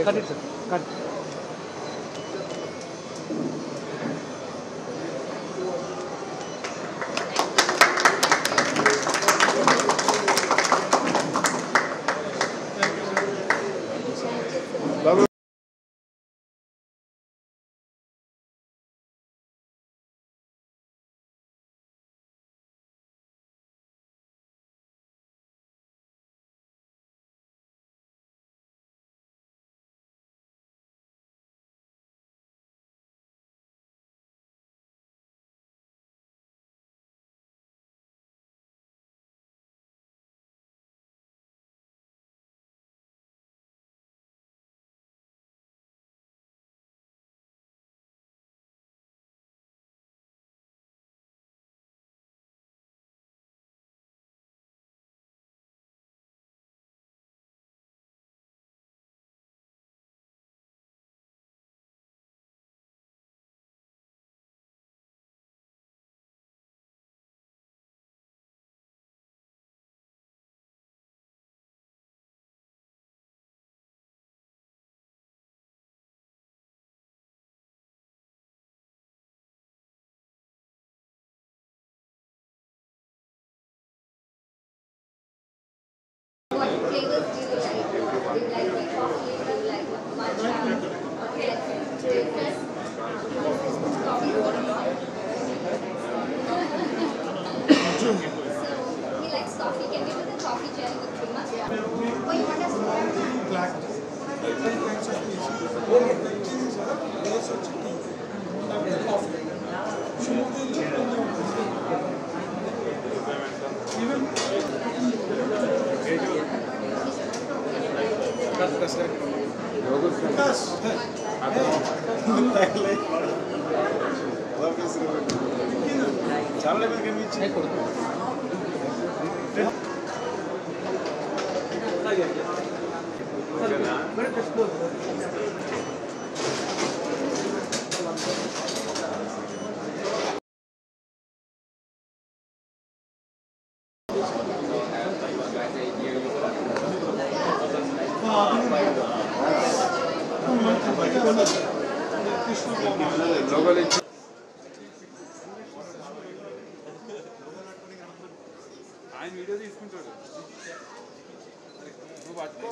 Cut it, sir. Cut. What flavors do you like? Do you like the coffee? Do you like matcha? Okay. Breakfast? Coffee? So he likes coffee. Can you do the coffee cherry with creamer? Oh, you want us to have black? చాలా కనిపించింది ఆయన video తీసుకుంటాడు నువ్వు పట్టుకో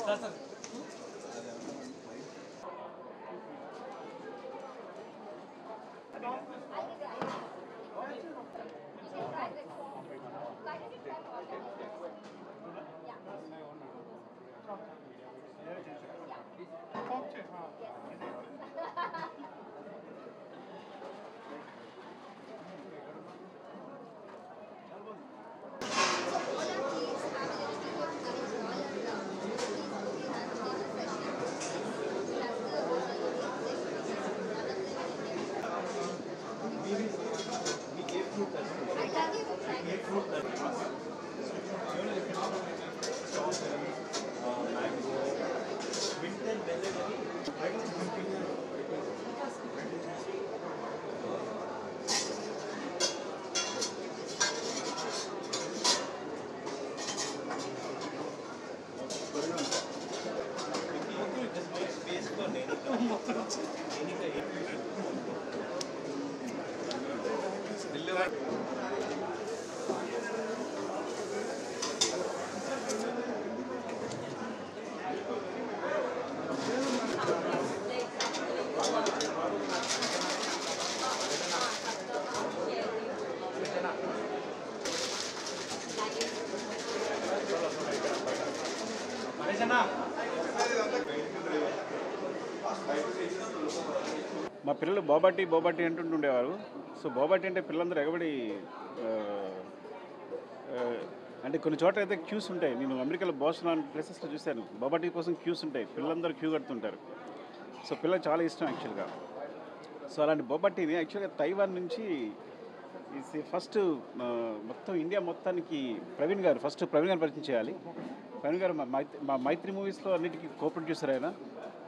మా పిల్లలు బోబాటి బోబాటి అంటుండేవారు. So బోబాటి అంటే పిల్లలందరూ ఎగబడి అంటే కొన్ని చోట్ల అయితే క్యూస్ ఉంటాయి. నేను అమెరికాలో బోస్టన్ లాంటి ప్లేసెస్లో చూశాను, బోబాటి కోసం క్యూస్ ఉంటాయి, పిల్లలందరూ క్యూ కడుతుంటారు. సో పిల్లలకు చాలా ఇష్టం యాక్చువల్గా. సో అలాంటి బోబాటిని యాక్చువల్గా తైవాన్ నుంచి ఫస్ట్ మొత్తం ఇండియా మొత్తానికి ప్రవీణ్ గారు పరిచయం చేయాలి. ప్రవీణ్ గారు మా మైత్రి మూవీస్లో అన్నిటికీ కో ప్రొడ్యూసర్ అయినా,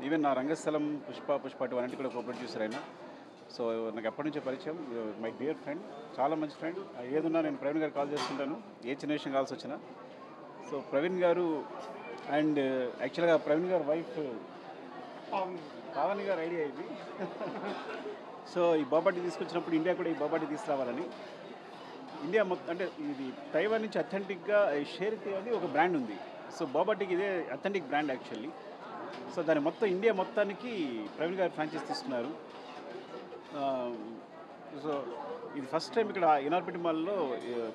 ఈవెన్ నా రంగస్థలం, పుష్ప 2 అన్నిటి కూడా కో ప్రొడ్యూసర్ అయినా. సో నాకు ఎప్పటి నుంచో పరిచయం, మై డియర్ ఫ్రెండ్, చాలా మంచి ఫ్రెండ్. ఏదున్నా నేను ప్రవీణ్ గారు కాల్ చేస్తుంటాను, ఏ చిన్న విషయం కావాల్సి వచ్చినా. సో ప్రవీణ్ గారు అండ్ యాక్చువల్గా ప్రవీణ్ గారు వైఫ్ పావని గారు ఐడియా ఇది. సో ఈ బోబాటి తీసుకొచ్చినప్పుడు ఇండియా కూడా ఈ బోబాటి తీసుకురావాలని. ఇండియా మొత్తం అంటే ఇది తైవాన్ నుంచి అథెంటిక్గా షేర్కి అని ఒక బ్రాండ్ ఉంది. సో బోబాటికి ఇదే అథెంటిక్ బ్రాండ్ యాక్చువల్లీ. సో దాని మొత్తం ఇండియా మొత్తానికి ప్రవీణ్ గారు ఫ్రాంచైజ్ తీసుకున్నారు. సో ఇది ఫస్ట్ టైం ఇక్కడ ఇనార్బిట్ మాల్లో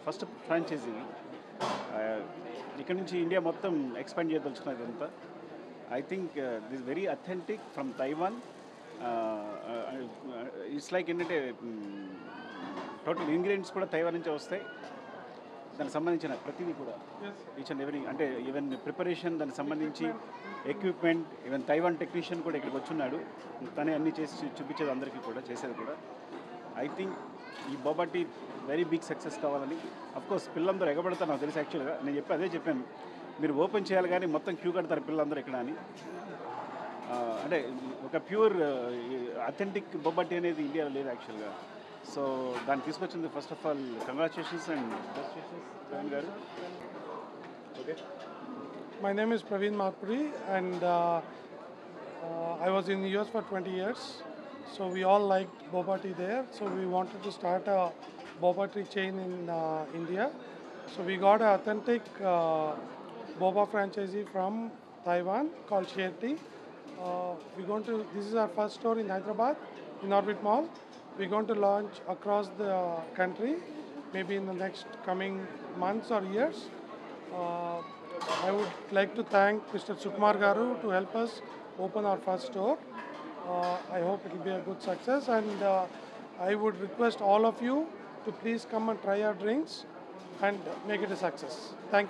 ఫస్ట్ ఫ్రాంచైజీ. ఇక్కడ నుంచి ఇండియా మొత్తం ఎక్స్పాండ్ చేయదలుచుకున్నది ఇదంతా. I think this is very authentic from Taiwan. It's like ఏంటంటే టోటల్ ఇంగ్రీడియంట్స్ కూడా తైవాన్ నుంచే వస్తాయి. దానికి సంబంధించిన ప్రతిదీ కూడా ఈచ్ అండ్ ఎవరీ అంటే ఈవెన్ ప్రిపరేషన్ దానికి సంబంధించి ఎక్విప్మెంట్ ఈవెన్ తైవాన్ టెక్నీషియన్ కూడా ఇక్కడికి వచ్చున్నాడు. తనే అన్నీ చేసి చూపించేది అందరికీ కూడా చేసేది కూడా. ఐ థింక్ ఈ బోబాటి వెరీ బిగ్ సక్సెస్ కావాలని. అఫ్కోర్స్ పిల్లలందరూ ఎగబడతారు నాకు తెలిసి. యాక్చువల్గా నేను అదే చెప్పాను, మీరు ఓపెన్ చేయాలి కానీ మొత్తం క్యూ కడతారు పిల్లలందరూ ఇక్కడ అని. అంటే ఒక ప్యూర్ అథెంటిక్ బొబ్బట్టి అనేది ఇండియాలో లేదు యాక్చువల్గా. సో దాన్ని తీసుకొచ్చింది first of all congratulations and best wishes Praveen గారు. Okay. My name is Praveen Marpuri and I was in the US for 20 years. So we all liked boba tea there. So we wanted to start a boba tea chain in India. So we got an authentic boba franchisee from Taiwan called Share Tea. This is our first store in Hyderabad, in Orbit Mall. We're going to launch across the country, maybe in the next coming months or years. I would like to thank Mr. Sukumar Garu to help us open our first store. I hope it will be a good success, and I would request all of you to please come and try our drinks and make it a success. Thank you.